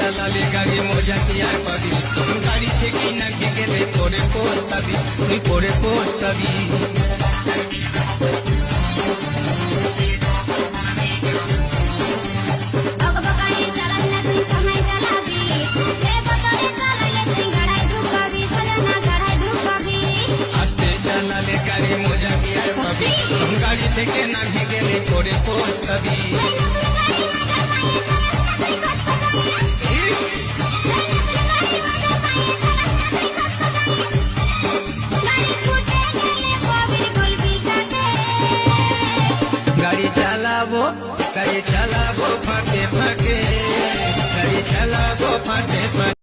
চালালে গাড়ি মজা কি আর পাবি, গাড়ি থেকে নামে গেলে পরে পস্তাবি, তুই পরে পস্তাবি। আস্তে চালালে গাড়ি মজা কি আর পাবি, গাড়ি থেকে নামে গেলে পরে পস্তাবি। গাড়ি চালাবো ফাঁকে ফাঁকে, গাড়ি চালাবো ফাঁকে ফাঁকে।